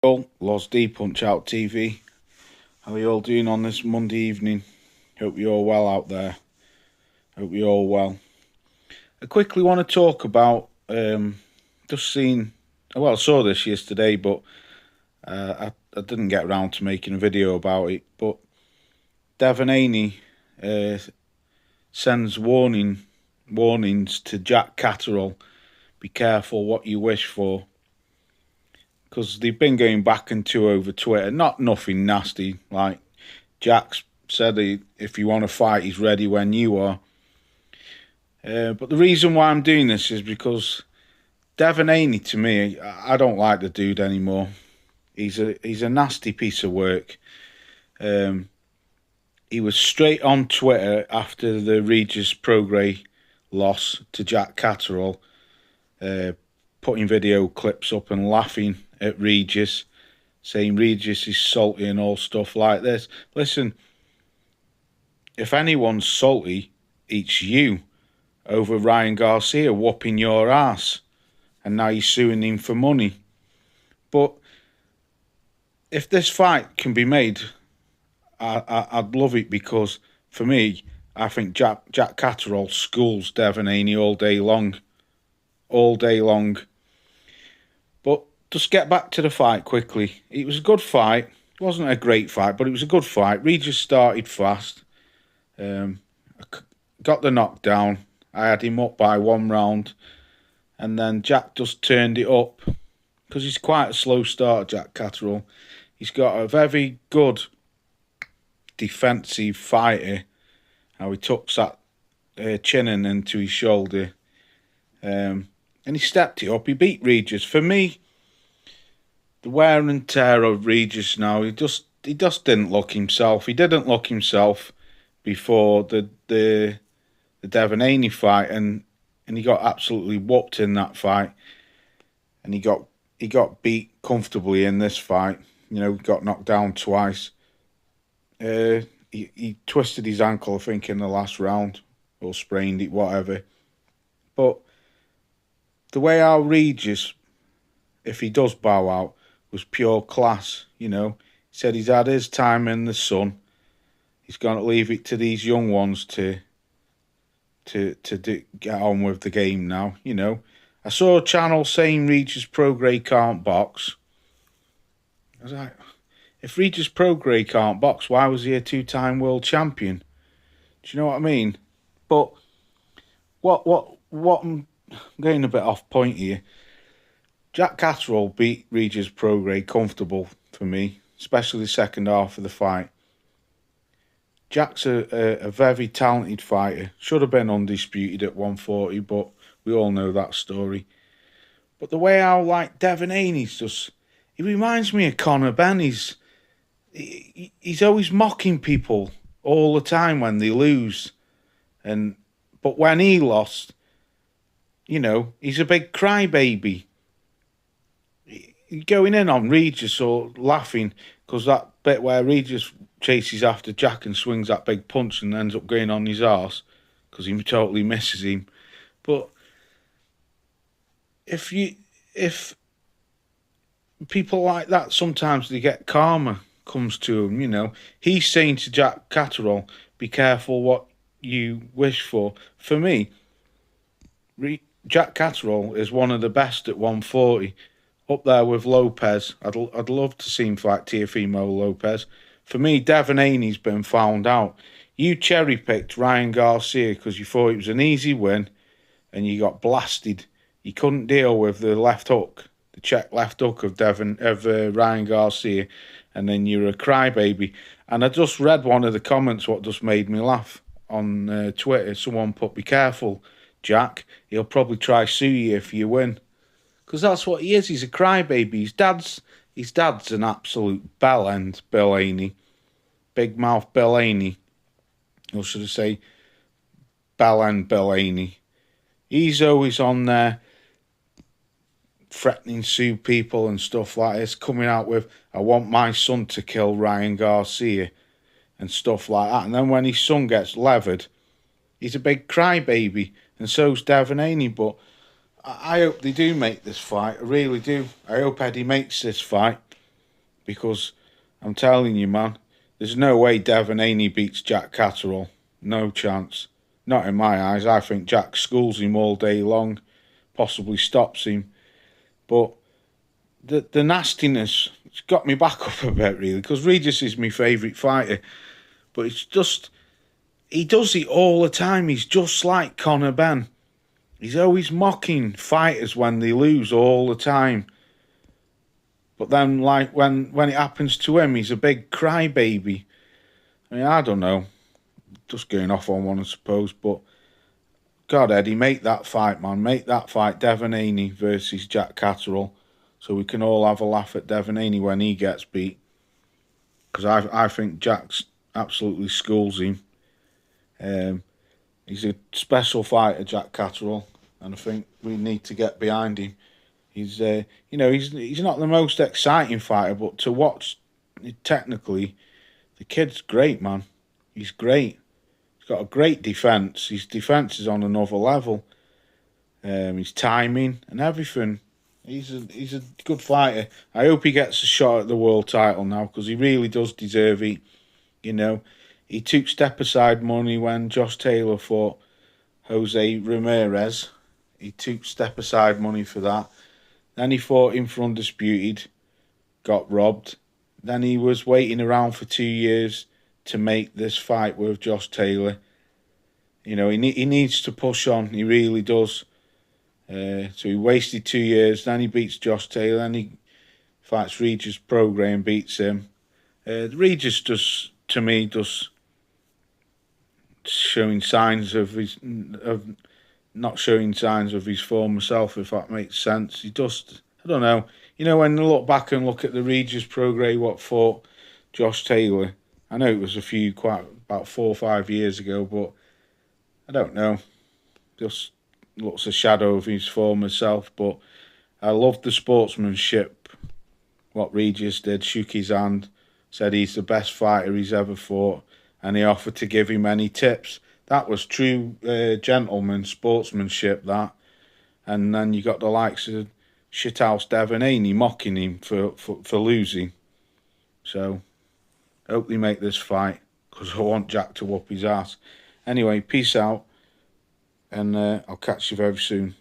All Loz D Punch Out TV. How are you all doing on this Monday evening? Hope you're all well out there. Hope you're all well. I quickly want to talk about just seen. Well, I saw this yesterday, but I didn't get around to making a video about it. But Devin Haney sends warnings to Jack Catterall. Be careful what you wish for. Because they've been going back and two over Twitter. Nothing nasty. Like Jack's said, if you want to fight, he's ready when you are. But the reason why I'm doing this is because Devin Haney, to me, I don't like the dude anymore. He's a nasty piece of work. He was straight on Twitter after the Regis Prograis loss to Jack Catterall, putting video clips up and laughing at Regis, saying Regis is salty and all stuff like this. Listen, if anyone's salty, it's you over Ryan Garcia whooping your ass, and now you're suing him for money. But if this fight can be made, I'd love it, because for me, I think Jack Catterall schools Devin Haney all day long. But just get back to the fight quickly. It was a good fight. It wasn't a great fight, but it was a good fight. Regis started fast. Got the knockdown. I had him up by 1 round. And then Jack just turned it up. Because he's quite a slow starter, Jack Catterall. He's got a very good defensive fighter. How he tucks that chin into his shoulder. And he stepped it up. He beat Regis. For me, the wear and tear of Regis now, he just didn't look himself. He didn't look himself before the Devin Haney fight, and he got absolutely whooped in that fight. And he got beat comfortably in this fight. You know, got knocked down twice. He twisted his ankle, I think, in the last round, or sprained it, whatever. But the way how Regis, if he does bow out, was pure class. You know, he said he's had his time in the sun. He's going to leave it to these young ones to get on with the game now. You know, I saw a channel saying Regis Prograis can't box. I was like, if Regis Prograis can't box, why was he a 2-time world champion? Do you know what I mean? But what I'm getting a bit off point here. Jack Catterall beat Regis Prograis comfortable for me, especially the second half of the fight. Jack's a very talented fighter. Should have been undisputed at 140, but we all know that story. But the way how, like, Devin Haney's just... He reminds me of Conor Benn. He's always mocking people all the time when they lose. But when he lost, you know, he's a big crybaby. Going in on Regis or laughing, because that bit where Regis chases after Jack and swings that big punch and ends up going on his arse because he totally misses him. But if people like that, sometimes they get karma comes to them, you know. He's saying to Jack Catterall, be careful what you wish for. For me, Jack Catterall is one of the best at 140. Up there with Lopez. I'd love to see him fight Teofimo Lopez. For me, Devin Haney's been found out. You cherry-picked Ryan Garcia because you thought it was an easy win, and you got blasted. You couldn't deal with the left hook, the check left hook of Ryan Garcia, and then you're a crybaby. And I just read one of the comments what just made me laugh on Twitter. Someone put, be careful, Jack. He'll probably try sue you if you win. Because that's what he is. He's a crybaby. His dad's an absolute bellend, Bill Haney. Big mouth Bill Haney. Or should I say, bellend Bill Haney. He's always on there threatening sue people and stuff like this. Coming out with, I want my son to kill Ryan Garcia and stuff like that. And then when his son gets levered, he's a big crybaby. And so's Devin Haney. But I hope they do make this fight. I really do. I hope Eddie makes this fight. because I'm telling you, man, there's no way Devin Haney beats Jack Catterall. No chance. Not in my eyes. I think Jack schools him all day long, possibly stops him. But the nastiness, it's got me back up a bit, really, because Regis is my favourite fighter. But it's just, he does it all the time. He's just like Conor Benn. He's always mocking fighters when they lose all the time. But then, like, when it happens to him, he's a big crybaby. I mean, I don't know. Just going off on one, I suppose. But, God, Eddie, make that fight, man. Make that fight, Devin Haney versus Jack Catterall. So we can all have a laugh at Devin Haney when he gets beat. Because I think Jack's absolutely schools him. He's a special fighter, Jack Catterall. And I think we need to get behind him. He's he's not the most exciting fighter, but to watch, technically, the kid's great, man. He's great. He's got a great defence. His defence is on another level. His timing and everything. He's a good fighter. I hope he gets a shot at the world title now, because he really does deserve it. You know, he took step-aside money when Josh Taylor fought Jose Ramirez. He took step-aside money for that. Then he fought him for Undisputed, got robbed. Then he was waiting around for 2 years to make this fight with Josh Taylor. You know, he needs to push on. He really does. So he wasted 2 years. Then he beats Josh Taylor. Then he fights Regis Prograis and beats him. Regis just, to me, just showing signs of not showing signs of his former self, if that makes sense. He just, I don't know. You know, when you look back and look at the Regis Prograis what fought Josh Taylor, I know it was about 4 or 5 years ago, but I don't know. Just looks a shadow of his former self. But I loved the sportsmanship, what Regis did. Shook his hand, said he's the best fighter he's ever fought, and he offered to give him any tips. That was true gentleman sportsmanship, that. And then you got the likes of shithouse Devin Haney mocking him for losing. So, hope they make this fight, because I want Jack to whoop his ass. Anyway, peace out, and I'll catch you very soon.